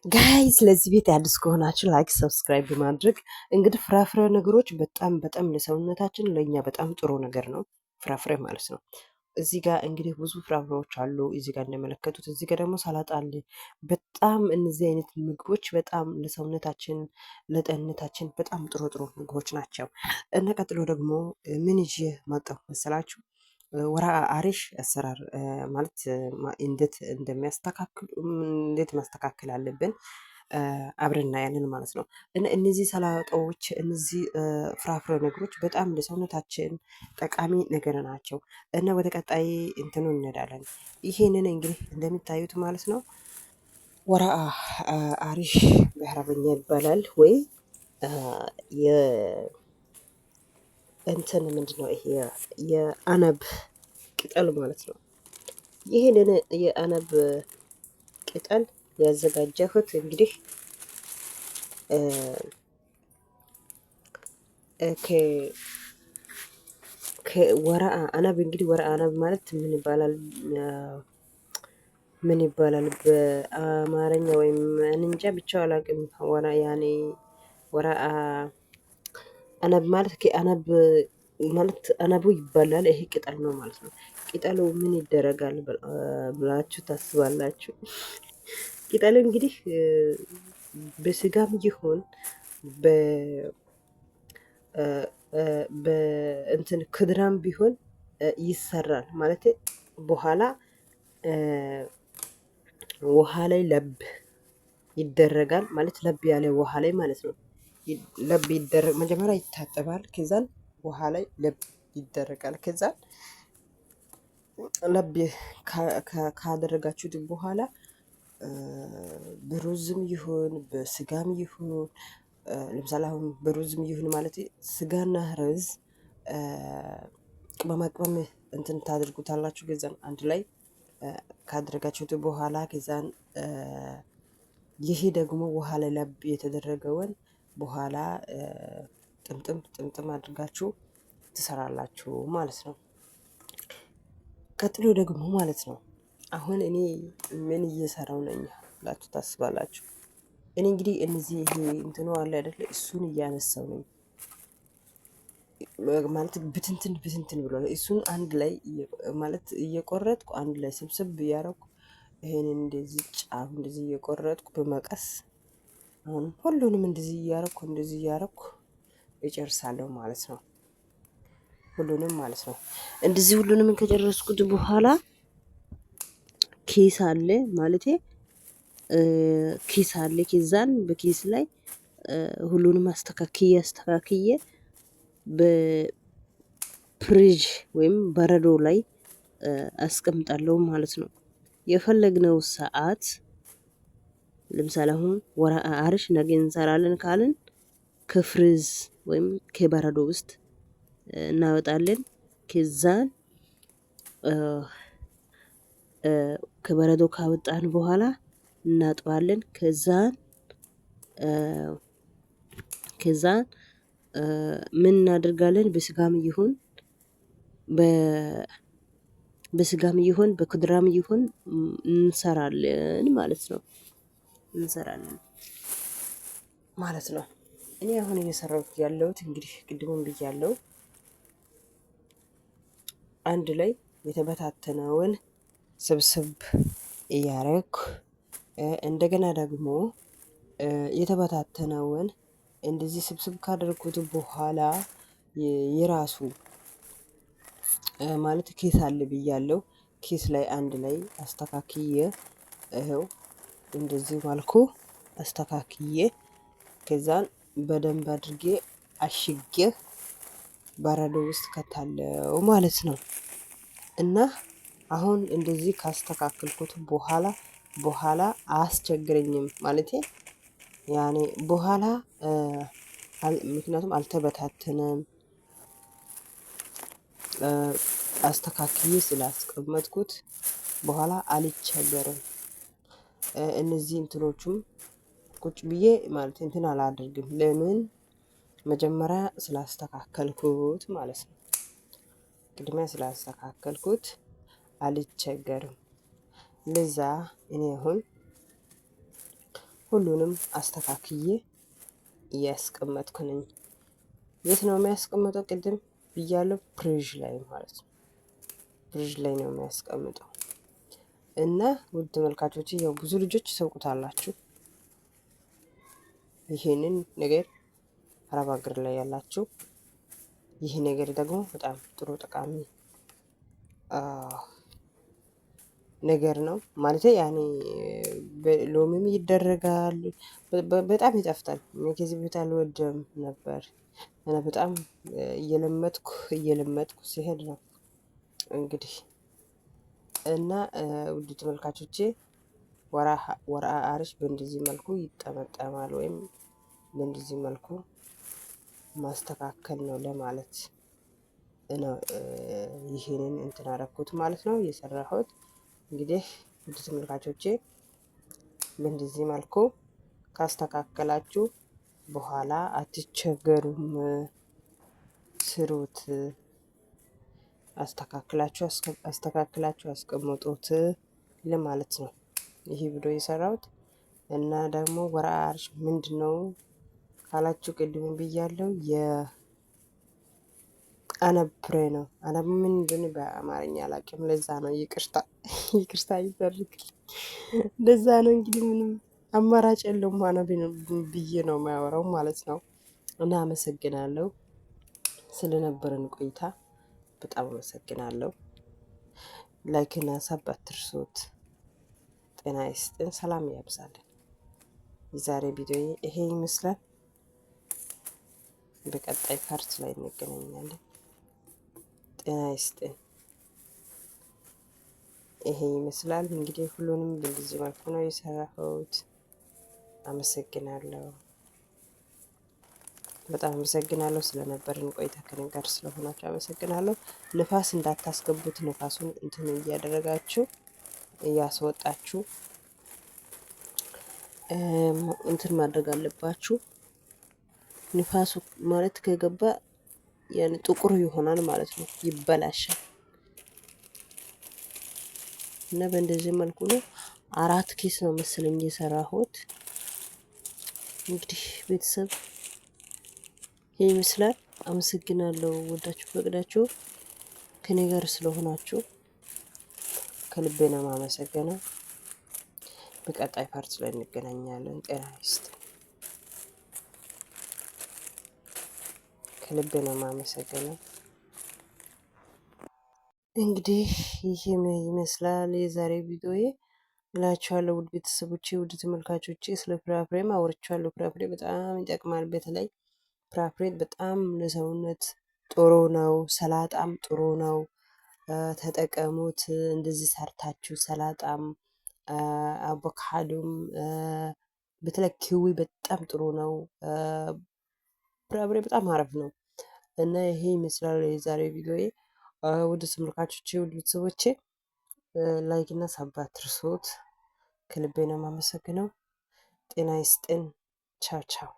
ጋይስ ለዚህ ቤት አዲስ ከሆናችሁ ላይክ ሰብስክራይብ በማድረግ እንግዲህ ፍራፍሬ ነገሮች በጣም ለሰውነታችን ለእኛ በጣም ጥሩ ነገር ነው። ፍራፍሬ ማለት ነው። እዚህ ጋር እንግዲህ ብዙ ፍራፍሬዎች አሉ። እዚህ ጋር እንደመለከቱት እዚህ ጋር ደግሞ ሰላጣ አለ። በጣም እነዚህ አይነት ምግቦች በጣም ለሰውነታችን ለጤንነታችን በጣም ጥሩ ምግቦች ናቸው። እና ቀጥሎ ደግሞ ምን ይዤ መጣሁ መሰላችሁ? ወራ አሪሽ አሰራር ማለት እንዴት ማስተካከል አለብን አብረን እናያለን ማለት ነው። እነዚህ ሰላጣዎች እነዚህ ፍራፍሬ ነገሮች በጣም ለሰውነታችን ጠቃሚ ነገር ናቸው። እና ወደ ቀጣይ እንትኑ እንሄዳለን። ይሄንን እንግዲህ እንደሚታዩት ማለት ነው ወራ አሪሽ በአረበኛ ይባላል ወይ እንትን ምንድነው ይሄ የአነብ ቅጠል ማለት ነው። ይሄንን የአነብ ቅጠል ያዘጋጀሁት እንግዲህ ወረአ አነብ እንግዲህ ወረአ አነብ ማለት ምን ይባላል በአማርኛ ወይም እንጃ ብቻው አላውቅም። ወረአ አነብ ማለት ከአነብ ማለት አነቡ ይባላል። ይሄ ቅጠል ነው ማለት ነው። ቅጠሉ ምን ይደረጋል ብላችሁ ታስባላችሁ? ቅጠሉ እንግዲህ በስጋም ይሁን በእንትን ክድራም ቢሆን ይሰራል ማለት በኋላ ውሃ ላይ ለብ ይደረጋል ማለት ለብ ያለ ውሃ ላይ ማለት ነው። ለብ ይደረግ መጀመሪያ ይታጠባል። ከዛን ውሃ ላይ ለብ ይደረጋል። ከዛን ለብ ካደረጋችሁት በኋላ በሩዝም ይሁን በስጋም ይሁን ለምሳሌ አሁን በሩዝም ይሁን ማለት ስጋና ሩዝ ቅመማ ቅመም እንትን ታደርጉታላችሁ። ከዛን አንድ ላይ ካደረጋችሁት በኋላ ከዛን ይሄ ደግሞ ውሃ ላይ ለብ የተደረገውን በኋላ ጥምጥም አድርጋችሁ ትሰራላችሁ ማለት ነው። ቀጥሎ ደግሞ ማለት ነው አሁን እኔ ምን እየሰራው ነኝ ብላችሁ ታስባላችሁ? እኔ እንግዲህ እነዚህ ይሄ እንትኑ አለ አይደለ እሱን እያነሳው ነኝ ማለት ብትንትን ብሎ እሱን አንድ ላይ ማለት እየቆረጥኩ አንድ ላይ ስብስብ እያረኩ ይሄንን እንደዚህ ጫፍ እንደዚህ እየቆረጥኩ በመቀስ አሁን ሁሉንም እንደዚህ እያረኩ እጨርሳለሁ ማለት ነው። ሁሉንም ማለት ነው። እንደዚህ ሁሉንም ከጨረስኩት በኋላ ኪስ አለ ማለቴ ኪስ አለ። ከዛን በኪስ ላይ ሁሉንም አስተካክዬ በፍሪጅ ወይም በረዶ ላይ አስቀምጣለሁ ማለት ነው። የፈለግነው ሰዓት ለምሳሌ አሁን ወራ አሪሽ ነገ እንሰራለን ካልን ከፍሪዝ ወይም ከበረዶ ውስጥ እናወጣለን። ከዛን ከበረዶ ካወጣን በኋላ እናጥባለን። ከዛን ምን እናደርጋለን? በስጋም ይሁን በኩድራም ይሁን እንሰራለን ማለት ነው። እኔ አሁን እየሰራሁት ያለሁት እንግዲህ ቅድሙን ብያለሁ። አንድ ላይ የተበታተነውን ስብስብ እያረኩ እንደገና ደግሞ የተበታተነውን እንደዚህ ስብስብ ካደረኩት በኋላ የራሱ ማለት ኬስ አለ ብያለሁ። ኬስ ላይ አንድ ላይ አስተካክዬ ይኸው እንደዚህ መልኩ አስተካክዬ ከዛን በደንብ አድርጌ አሽጌ በረዶ ውስጥ ከታለው ማለት ነው። እና አሁን እንደዚህ ካስተካከልኩት በኋላ አያስቸግረኝም ማለቴ ያኔ በኋላ ምክንያቱም አልተበታተነም አስተካክዬ ስላስቀመጥኩት በኋላ አልቸገርም። እነዚህ እንትኖቹም ቁጭ ብዬ ማለት እንትን አላደርግም። ለምን መጀመሪያ ስላስተካከልኩት ማለት ነው። ቅድሚያ ስላስተካከልኩት አልቸገርም። ለዛ እኔ አሁን ሁሉንም አስተካክዬ እያስቀመጥኩ ነኝ። የት ነው የሚያስቀምጠው? ቅድም ብያለሁ፣ ፍሪጅ ላይ ማለት ነው። ፍሪጅ ላይ ነው የሚያስቀምጠው። እና ውድ ተመልካቾች ያው ብዙ ልጆች ይሰውቁታላችሁ ይሄንን ነገር አረብ ሀገር ላይ ያላችሁ ይህ ነገር ደግሞ በጣም ጥሩ ጠቃሚ ነገር ነው ማለት ያኔ ሎሚም ይደረጋል። በጣም ይጠፍታል። ከዚህ በፊት አልወደም ነበር እና በጣም እየለመጥኩ ሲሄድ ነው እንግዲህ እና ውድ ተመልካቾቼ ወራ አርሽ በእንደዚህ መልኩ ይጠመጠማል ወይም በእንደዚህ መልኩ ማስተካከል ነው ለማለት ነው። ይሄንን እንትን አደረኩት ማለት ነው የሰራሁት። እንግዲህ ውድ ተመልካቾቼ በእንደዚህ መልኩ ካስተካከላችሁ በኋላ አትቸገሩም። ስሩት፣ አስተካክላችሁ አስቀምጡት ለማለት ነው ይሄ ቪዲዮ የሰራሁት። እና ደግሞ ወራ አርሽ ምንድነው ካላችሁ ቅድም ብያለሁ የአነብ ፍሬ ነው። አነብ ምን እንደሆነ በአማርኛ አላውቅም። ለዛ ነው ይቅርታ ይደረግልኝ። ለዛ ነው እንግዲህ ምንም አማራጭ የለውም አነብ ብዬ ነው የማያወራው ማለት ነው። እና አመሰግናለሁ ስለነበረን ቆይታ በጣም አመሰግናለሁ። ላይክና ሰብ አትርሱት። ጤና ይስጥን፣ ሰላም ያብዛልን። የዛሬ ቪዲዮ ይሄ ይመስላል። በቀጣይ ፓርት ላይ እንገናኛለን። ጤና ይስጥን። ይሄ ይመስላል እንግዲህ ሁሉንም በዚህ መልኩ ነው የሰራሁት። አመሰግናለሁ። በጣም አመሰግናለሁ ስለነበረን ቆይታ ከኔ ጋር ስለሆናችሁ አመሰግናለሁ። ንፋስ እንዳታስገቡት፣ ንፋሱን እንትን እያደረጋችሁ እያስወጣችሁ እንትን ማድረግ አለባችሁ። ንፋሱ ማለት ከገባ ያን ጥቁር ይሆናል ማለት ነው፣ ይበላሻል። እና በእንደዚህ መልኩ ነው 4 ኬስ ነው መሰለኝ የሰራሁት። እንግዲህ ቤተሰብ ይህ ይመስላል። አመሰግናለሁ። ወዳችሁ ፈቅዳችሁ ከኔ ጋር ስለሆናችሁ ከልቤ ነው የማመሰግነው። በቀጣይ ፓርት ላይ እንገናኛለን። ጤና ይስጥ። ከልቤ ነው የማመሰግነው። እንግዲህ ይህ ይመስላል የዛሬ ቪዲዮዬ እላችኋለሁ። ውድ ቤተሰቦቼ፣ ውድ ተመልካቾቼ ስለ ፍራፍሬም አውርቻለሁ። ፍራፍሬ በጣም ይጠቅማል። በተለይ ፍራፍሬ በጣም ለሰውነት ጥሩ ነው። ሰላጣም ጥሩ ነው። ተጠቀሙት። እንደዚህ ሰርታችሁ ሰላጣም አቮካዶም በተለይ ኪዊ በጣም ጥሩ ነው። ፍራፍሬ በጣም አሪፍ ነው እና ይሄ ይመስላል የዛሬ ቪዲዮዬ። ውድ ተመልካቾቼ፣ ውድ ቤተሰቦቼ ላይክ እና ሳብ አትርሱት። ከልቤ ነው የማመሰግነው። ጤና ይስጥን። ቻው ቻው።